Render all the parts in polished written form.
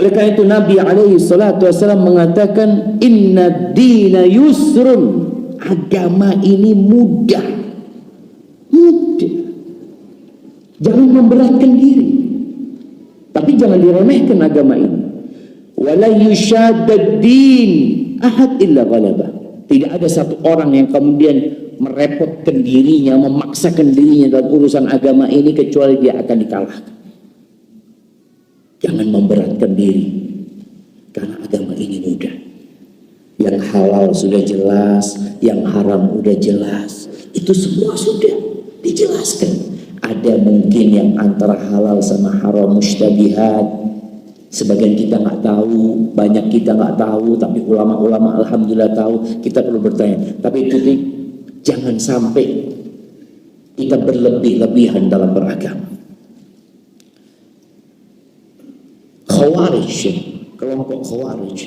Oleh karena itu Nabi alaihi salatu wasallam mengatakan, inna dina yusrun, agama ini mudah. Mudah. Jangan memberatkan diri, tapi jangan diremehkan agama ini. Wala yushaddad din ahad illa ghalabah. Tidak ada satu orang yang kemudian merepotkan dirinya, memaksakan dirinya dalam urusan agama ini kecuali dia akan dikalahkan. Jangan memberatkan diri, karena agama ini mudah. Yang halal sudah jelas, yang haram sudah jelas, itu semua sudah dijelaskan. Ada mungkin yang antara halal sama haram mustabihat, sebagian kita nggak tahu, banyak kita nggak tahu, tapi ulama-ulama alhamdulillah tahu. Kita perlu bertanya. Tapi itu jangan sampai kita berlebih-lebihan dalam beragama. Khawarij, kelompok Khawarij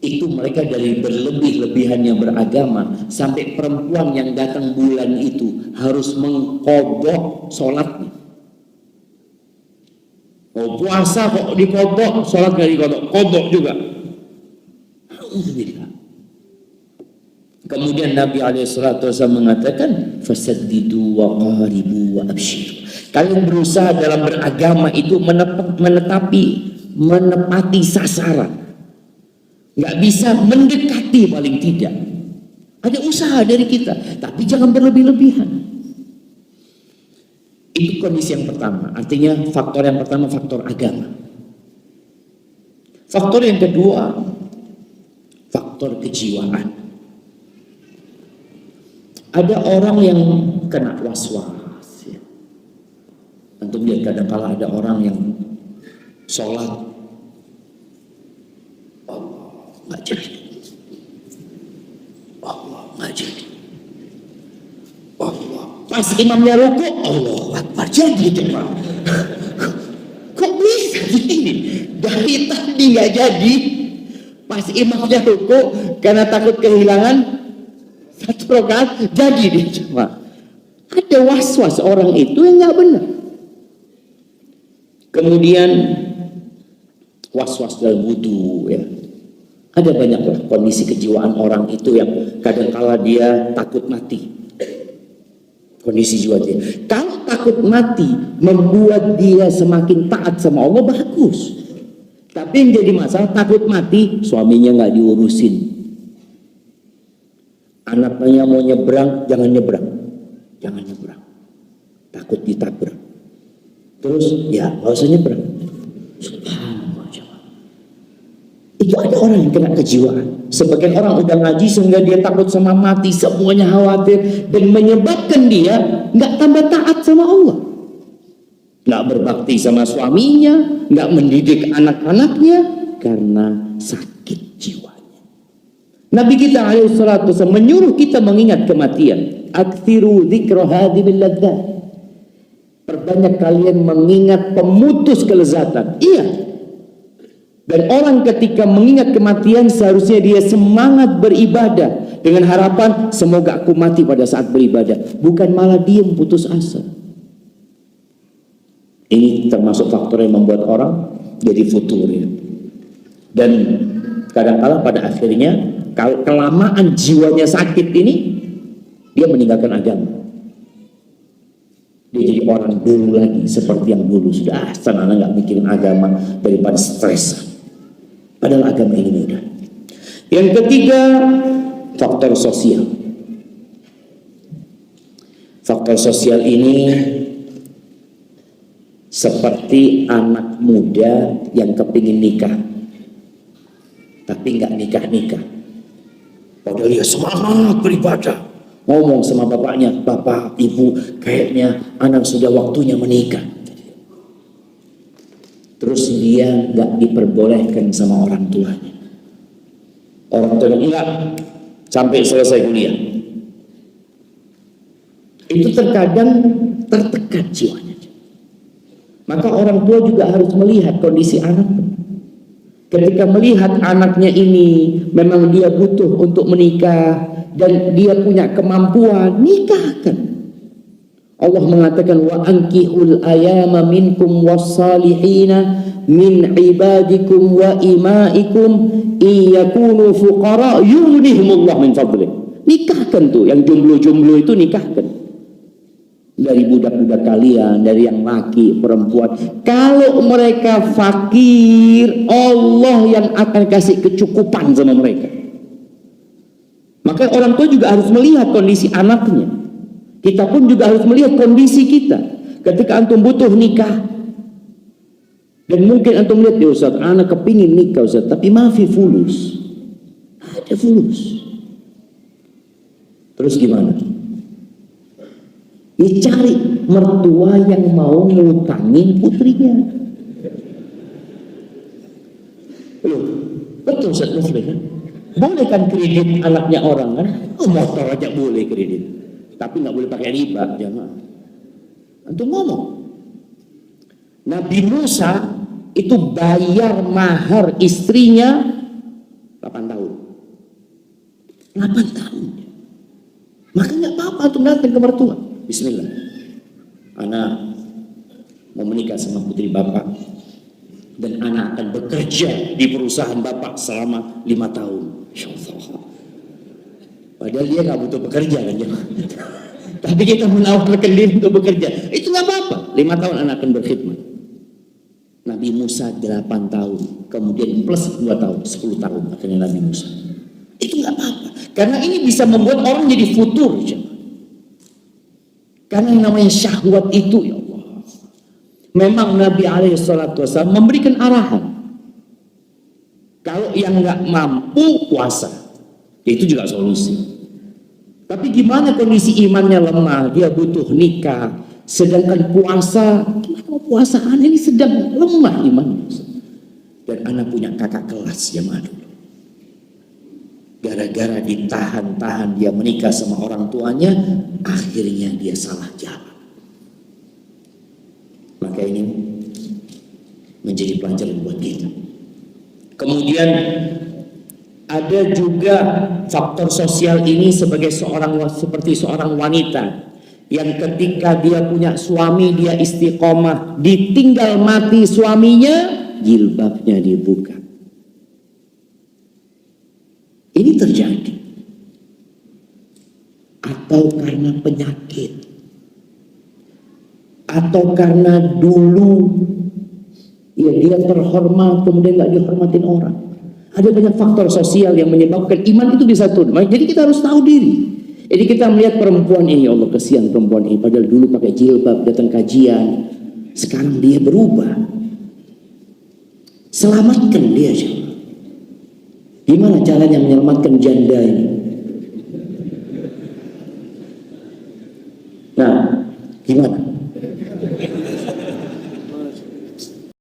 itu mereka dari berlebih-lebihannya beragama sampai perempuan yang datang bulan itu harus mengkodok sholatnya. Oh, puasa kok dikodok, sholat gak dikodok, kodok juga. Alhamdulillah. Kemudian Nabi SAW mengatakan, fasaddidu wa qaribu wa abshiru. Kalian berusaha dalam beragama itu menepati sasaran. Nggak bisa mendekati, paling tidak. Ada usaha dari kita, tapi jangan berlebih-lebihan. Itu kondisi yang pertama. Artinya faktor yang pertama faktor agama. Faktor yang kedua faktor kejiwaan. Ada orang yang kena was-was. Antum lihat kadang-kala ada orang yang sholat Allah nggak jadi, Allah nggak jadi, Allah pas imamnya ruku Allah Akbar jadi coba. Kok bisa begini? Dari tadi nggak jadi, pas imamnya ruku karena takut kehilangan satu rakaat jadi dia coba. Ada was-was orang itu yang nggak benar. Kemudian was-was dalam wudu, ya. Ada banyak kondisi kejiwaan orang itu yang kadang-kala dia takut mati. Kondisi jiwa dia. Kalau takut mati membuat dia semakin taat sama Allah, bagus. Tapi yang jadi masalah takut mati suaminya nggak diurusin. Anaknya mau nyebrang, jangan nyebrang. Jangan nyebrang. Takut ditabrak. Terus ya nggak usah nyebrang. Subhanallah. Itu ada orang yang kena kejiwaan. Sebagian orang udah ngaji sehingga dia takut sama mati, semuanya khawatir, dan menyebabkan dia nggak tambah taat sama Allah, nggak berbakti sama suaminya, nggak mendidik anak-anaknya karena sakit jiwanya. Nabi kita alaihissalatu wassalam menyuruh kita mengingat kematian. Aktsiru dzikra hadhil ladzat. Perbanyak kalian mengingat pemutus kelezatan. Iya. Dan orang ketika mengingat kematian seharusnya dia semangat beribadah dengan harapan semoga aku mati pada saat beribadah, bukan malah dia putus asa. Ini termasuk faktor yang membuat orang jadi futur, ya. Dan kadang-kala pada akhirnya kalau kelamaan jiwanya sakit ini, dia meninggalkan agama. Dia jadi orang dulu lagi seperti yang dulu, sudah sana nggak mikirin agama daripada stres. Padahal agama ini mudah. Yang ketiga, faktor sosial. Faktor sosial ini seperti anak muda yang kepingin nikah, tapi nggak nikah-nikah. Padahal dia semangat beribadah. Ngomong sama bapaknya, bapak, ibu, kayaknya anak sudah waktunya menikah. Terus dia nggak diperbolehkan sama orang tuanya. Orang tuanya enggak sampai selesai kuliah. Itu terkadang tertekan jiwanya. Maka orang tua juga harus melihat kondisi anaknya. Ketika melihat anaknya ini memang dia butuh untuk menikah dan dia punya kemampuan, nikahkan. Allah mengatakan wa ankihul ayama minkum wassalihina min ibadikum wa imaikum iyakunu fuqara yughnihimullah min fadlih. Nikahkan tuh yang jomblo-jomblo itu, nikahkan dari budak-budak kalian, dari yang laki perempuan. Kalau mereka fakir, Allah yang akan kasih kecukupan sama mereka. Maka orang tua juga harus melihat kondisi anaknya. Kita pun juga harus melihat kondisi kita. Ketika antum butuh nikah, dan mungkin antum lihat, ya Ustaz, anak kepingin nikah Ustaz, tapi maafi fulus. Ada fulus. Terus gimana? Dicari mertua yang mau ngutangin putrinya. Loh, betul Ustaz Muslim kan? Boleh kan kredit anaknya orang kan? Oh, motor aja boleh kredit. Tapi nggak boleh pakai riba, jamaah. Antum ngomong. Nabi Musa itu bayar mahar istrinya 8 tahun. 8 tahun. Maka nggak apa-apa antum datang ke mertua. Bismillah. Anak mau menikah sama putri bapak, dan anak akan bekerja di perusahaan bapak selama 5 tahun. Insyaallah. Padahal dia nggak butuh bekerja kan, tapi kita menawarkan diri untuk bekerja. Itu nggak apa-apa. 5 tahun anak akan berkhidmat. Nabi Musa 8 tahun, kemudian plus 2 tahun, 10 tahun akhirnya Nabi Musa. Itu nggak apa-apa. Karena ini bisa membuat orang jadi futur. Karena yang namanya syahwat itu, ya Allah, memang Nabi SAW memberikan arahan. Kalau yang nggak mampu puasa, itu juga solusi. Tapi gimana kondisi imannya lemah, dia butuh nikah, sedangkan puasa, gimana mau puasa? Anak ini sedang lemah imannya. Dan anak punya kakak kelas jamaah dulu. Gara-gara ditahan-tahan dia menikah sama orang tuanya, akhirnya dia salah jalan. Maka ini menjadi pelajaran buat kita. Kemudian ada juga faktor sosial ini sebagai seperti seorang wanita yang ketika dia punya suami, dia istiqomah, ditinggal mati suaminya, jilbabnya dibuka. Ini terjadi. Atau karena penyakit, atau karena dulu ya dia terhormat kemudian gak dihormatin orang. Ada banyak faktor sosial yang menyebabkan iman itu bisa turun. Jadi kita harus tahu diri. Jadi kita melihat perempuan ini, ya Allah kasihan perempuan ini, padahal dulu pakai jilbab, datang kajian, sekarang dia berubah. Selamatkan dia aja. Gimana caranya menyelamatkan janda ini? Nah, gimana?